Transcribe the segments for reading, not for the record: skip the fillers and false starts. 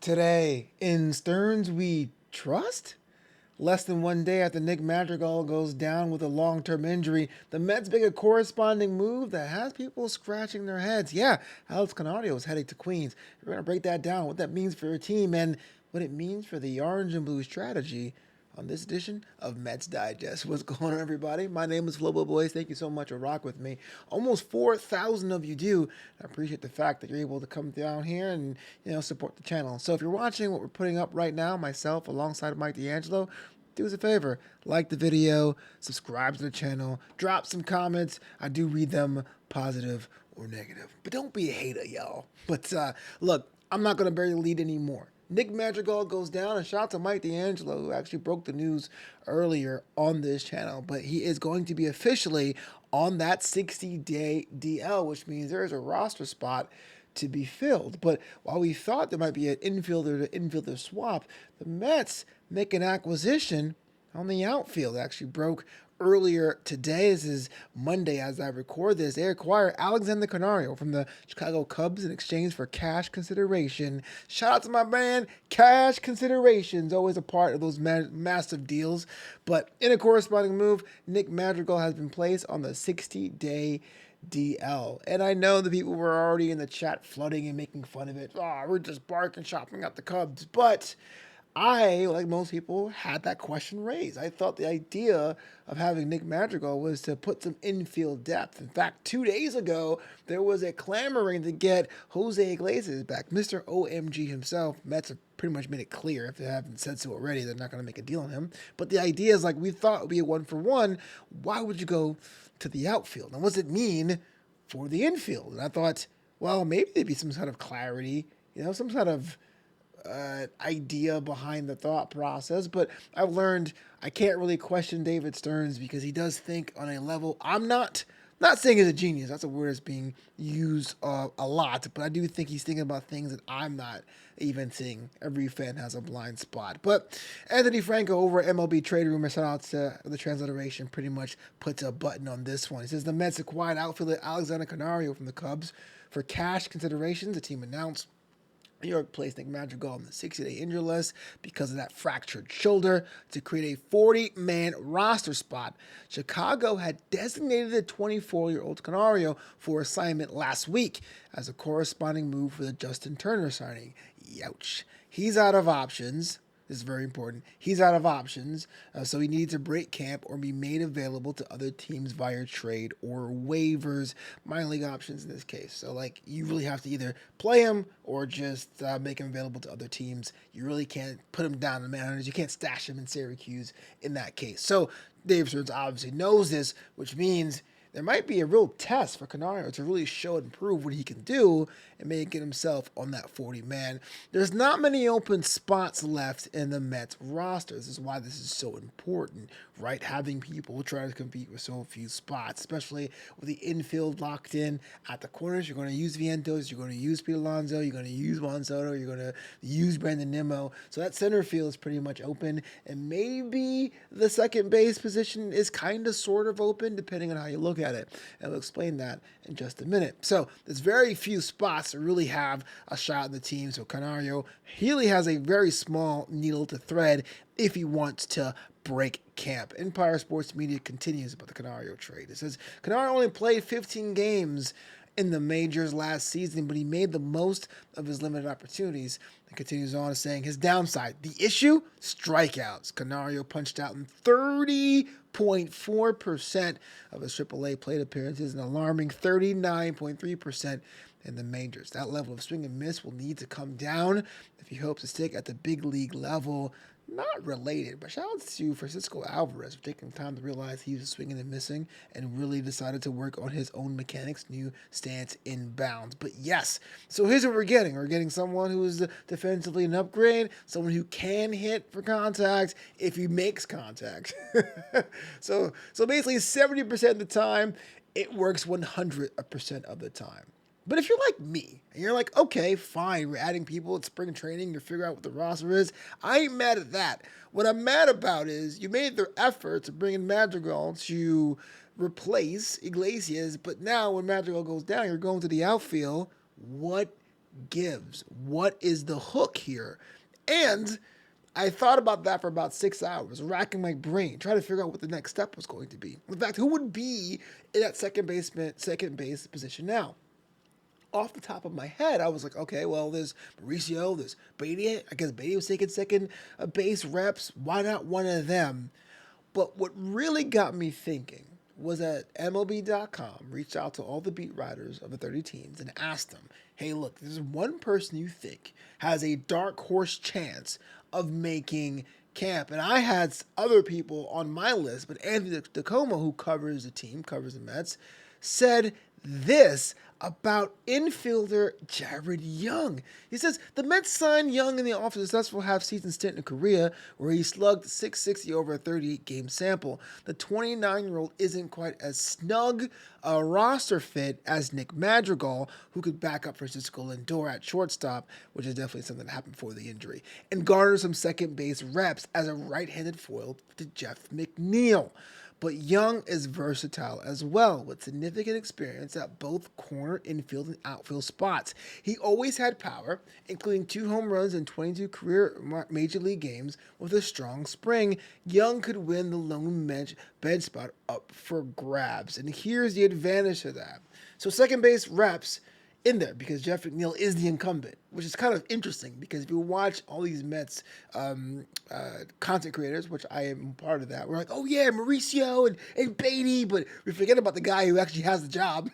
Today, in Stearns we trust? Less than one day after Nick Madrigal goes down with a long-term injury, the Mets make a corresponding move that has people scratching their heads. Yeah, Alex Canario is heading to Queens. We're going to break that down, what that means for your team, and what it means for the orange and blue strategy on this edition of Mets Digest. What's going on, everybody? My name is Flobo Boyce. Thank you so much for rock with me. Almost 4,000 of you do. I appreciate the fact that you're able to come down here and support the channel. So if you're watching what we're putting up right now, myself alongside Mike D'Angelo, do us a favor, like the video, subscribe to the channel, drop some comments. I do read them, positive or negative. But don't be a hater, y'all. But look, I'm not going to bury the lead anymore. Nick Madrigal goes down, and shout out to Mike D'Angelo, who actually broke the news earlier on this channel. But he is going to be officially on that 60-day DL, which means there is a roster spot to be filled. But while we thought there might be an infielder to infielder swap, the Mets make an acquisition on the outfield. It actually broke earlier today. This is Monday as I record this. They acquire Alex Canario from the Chicago Cubs in exchange for cash consideration. Shout out to my man, cash considerations, always a part of those massive deals. But in a corresponding move, Nick Madrigal has been placed on the 60-day DL. And I know the people were already in the chat flooding and making fun of it. Oh, we're just barking, shopping at the Cubs. But I, like most people, had that question raised. I thought the idea of having Nick Madrigal was to put some infield depth. In fact, 2 days ago, there was a clamoring to get Jose Iglesias back. Mr. OMG himself, Mets have pretty much made it clear, if they haven't said so already, they're not going to make a deal on him. But the idea is, like, we thought it would be a 1-for-1. Why would you go to the outfield? And what does it mean for the infield? And I thought, well, maybe there'd be some sort of clarity, some sort of idea behind the thought process. But I've learned I can't really question David Stearns because he does think on a level I'm not saying he's a genius. That's a word that's being used a lot, but I do think he's thinking about things that I'm not even seeing. Every fan has a blind spot. But Anthony Franco over at MLB Trade Rumor, shout out to the transliteration, pretty much puts a button on this one. He says the Mets acquired outfielder Alex Canario from the Cubs for cash considerations. The team announced New York placed Nick Madrigal on the 60-day injury list because of that fractured shoulder to create a 40-man roster spot. Chicago had designated the 24-year-old Canario for assignment last week as a corresponding move for the Justin Turner signing. Youch. He's out of options. This is very important. He's out of options, so he needs to break camp or be made available to other teams via trade or waivers, minor league options in this case. So, you really have to either play him or just make him available to other teams. You really can't put him down in the minors. You can't stash him in Syracuse in that case. So, Dave Stearns obviously knows this, which means there might be a real test for Canario to really show and prove what he can do and make it himself on that 40-man. There's not many open spots left in the Mets roster. This is why this is so important, right? Having people try to compete with so few spots, especially with the infield locked in at the corners. You're going to use Mendoza, you're going to use Pete Alonso, you're going to use Juan Soto, you're going to use Brandon Nimmo. So that center field is pretty much open, and maybe the second base position is kind of sort of open, depending on how you look at it. And we'll explain that in just a minute. So there's very few spots to really have a shot in the team. So Canario really has a very small needle to thread if he wants to break camp. Empire Sports Media continues about the Canario trade. It says Canario only played 15 games in the majors last season, but he made the most of his limited opportunities. It continues on saying his downside, the issue, strikeouts. Canario punched out in 30.4% of his AAA plate appearances, an alarming 39.3% in the majors. That level of swing and miss will need to come down if he hopes to stick at the big league level. Not related, but shout out to Francisco Alvarez for taking time to realize he was swinging and missing and really decided to work on his own mechanics, new stance in bounds. But yes, so here's what we're getting. We're getting someone who is defensively an upgrade, someone who can hit for contact if he makes contact. So basically 70% of the time, it works 100% of the time. But if you're like me, and you're like, okay, fine, we're adding people at spring training to figure out what the roster is, I ain't mad at that. What I'm mad about is you made the effort to bring in Madrigal to replace Iglesias, but now when Madrigal goes down, you're going to the outfield. What gives? What is the hook here? And I thought about that for about 6 hours, racking my brain, trying to figure out what the next step was going to be. In fact, who would be in that second base position now? Off the top of my head, I was like, okay, well, there's Mauricio, there's Beatty. I guess Beatty was taking second base reps. Why not one of them? But what really got me thinking was that MLB.com reached out to all the beat writers of the 30 teams and asked them, hey, look, there's one person you think has a dark horse chance of making camp. And I had other people on my list, but Anthony Tacoma, who covers the team, covers the Mets, said this about infielder Jared Young. He says the Mets signed Young in the off successful half-season stint in Korea, where he slugged .660 over a 38-game sample. The 29-year-old isn't quite as snug a roster fit as Nick Madrigal, who could back up Francisco Lindor at shortstop, which is definitely something that happened before the injury, and garner some second base reps as a right-handed foil to Jeff McNeil. But Young is versatile as well, with significant experience at both corner, infield, and outfield spots. He always had power, including 2 home runs in 22 career Major League games. With a strong spring, Young could win the lone bench spot up for grabs. And here's the advantage to that. So second base reps in there because Jeff McNeil is the incumbent, which is kind of interesting because if you watch all these Mets content creators, which I am part of that, we're like, oh yeah, Mauricio and Beatty, but we forget about the guy who actually has the job.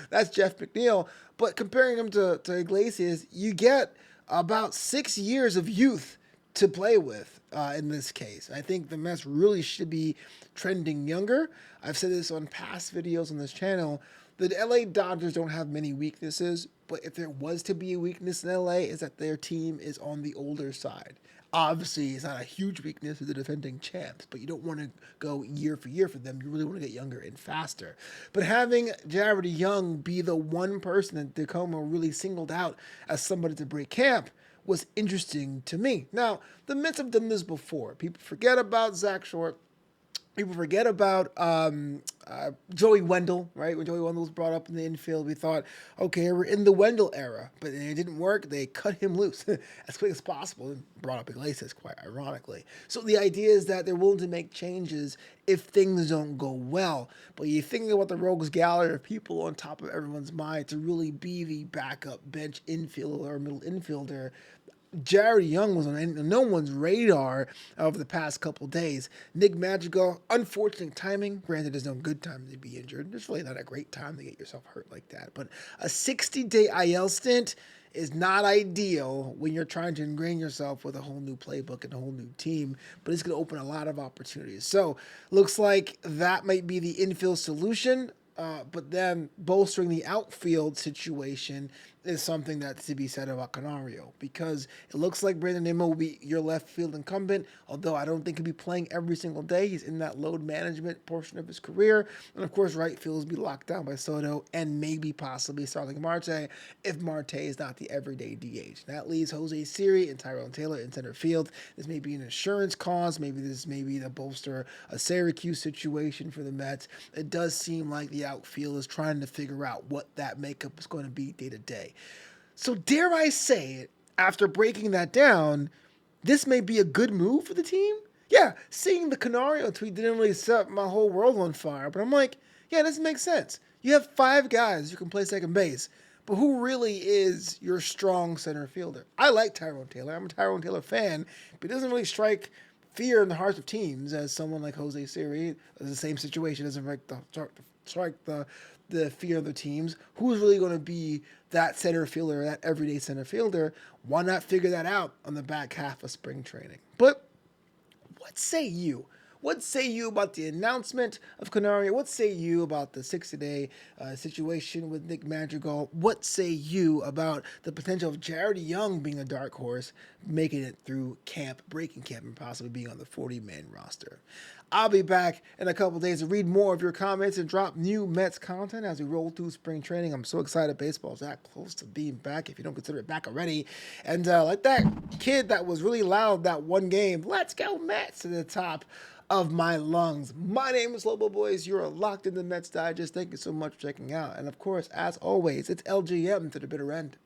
That's Jeff McNeil. But comparing him to Iglesias, you get about 6 years of youth to play with in this case. I think the Mets really should be trending younger. I've said this on past videos on this channel. The LA Dodgers don't have many weaknesses, but if there was to be a weakness in LA, is that their team is on the older side. Obviously, it's not a huge weakness of the defending champs, but you don't want to go year for year for them. You really want to get younger and faster. But having Jared Young be the one person that Tacoma really singled out as somebody to break camp was interesting to me. Now, the Mets have done this before. People forget about Zach Short. People forget about Joey Wendell, right? When Joey Wendell was brought up in the infield, we thought, okay, we're in the Wendell era. But it didn't work. They cut him loose as quick as possible and brought up Iglesias, quite ironically. So the idea is that they're willing to make changes if things don't go well. But you think about the rogues gallery of people on top of everyone's mind to really be the backup bench infielder or middle infielder. Jared Young was on no one's radar over the past couple days. Nick Madrigal, unfortunate timing. Granted, there's no good time to be injured. There's really not a great time to get yourself hurt like that. But a 60-day IL stint is not ideal when you're trying to ingrain yourself with a whole new playbook and a whole new team, but it's going to open a lot of opportunities. So looks like that might be the infield solution. But then bolstering the outfield situation is something that's to be said about Canario, because it looks like Brandon Nimmo will be your left field incumbent, although I don't think he'll be playing every single day. He's in that load management portion of his career. And of course, right field will be locked down by Soto and maybe possibly Starling Marte if Marte is not the everyday DH. That leaves Jose Siri and Tyrone Taylor in center field. This may be an insurance cause. Maybe this may be to bolster a Syracuse situation for the Mets. It does seem like the outfield is trying to figure out what that makeup is going to be day to day. So dare I say it, after breaking that down, this may be a good move for the team? Yeah, seeing the Canario tweet didn't really set my whole world on fire, but I'm like, yeah, this makes sense. You have 5 guys who can play second base, but who really is your strong center fielder? I like Tyrone Taylor. I'm a Tyrone Taylor fan, but he doesn't really strike fear in the hearts of teams as someone like Jose Siri. The same situation doesn't strike the fear of the teams. Who's really going to be that center fielder, that everyday center fielder? Why not figure that out on the back half of spring training? But what say you? What say you about the announcement of Canario? What say you about the 60-day situation with Nick Madrigal? What say you about the potential of Jared Young being a dark horse, making it through camp, breaking camp, and possibly being on the 40-man roster? I'll be back in a couple days to read more of your comments and drop new Mets content as we roll through spring training. I'm so excited baseball's that close to being back, if you don't consider it back already. And like that kid that was really loud that one game, let's go Mets, to the top of my lungs. My name is Flobo Boyce. You're locked in the Mets Digest. Thank you so much for checking out. And of course, as always, it's LGM to the bitter end.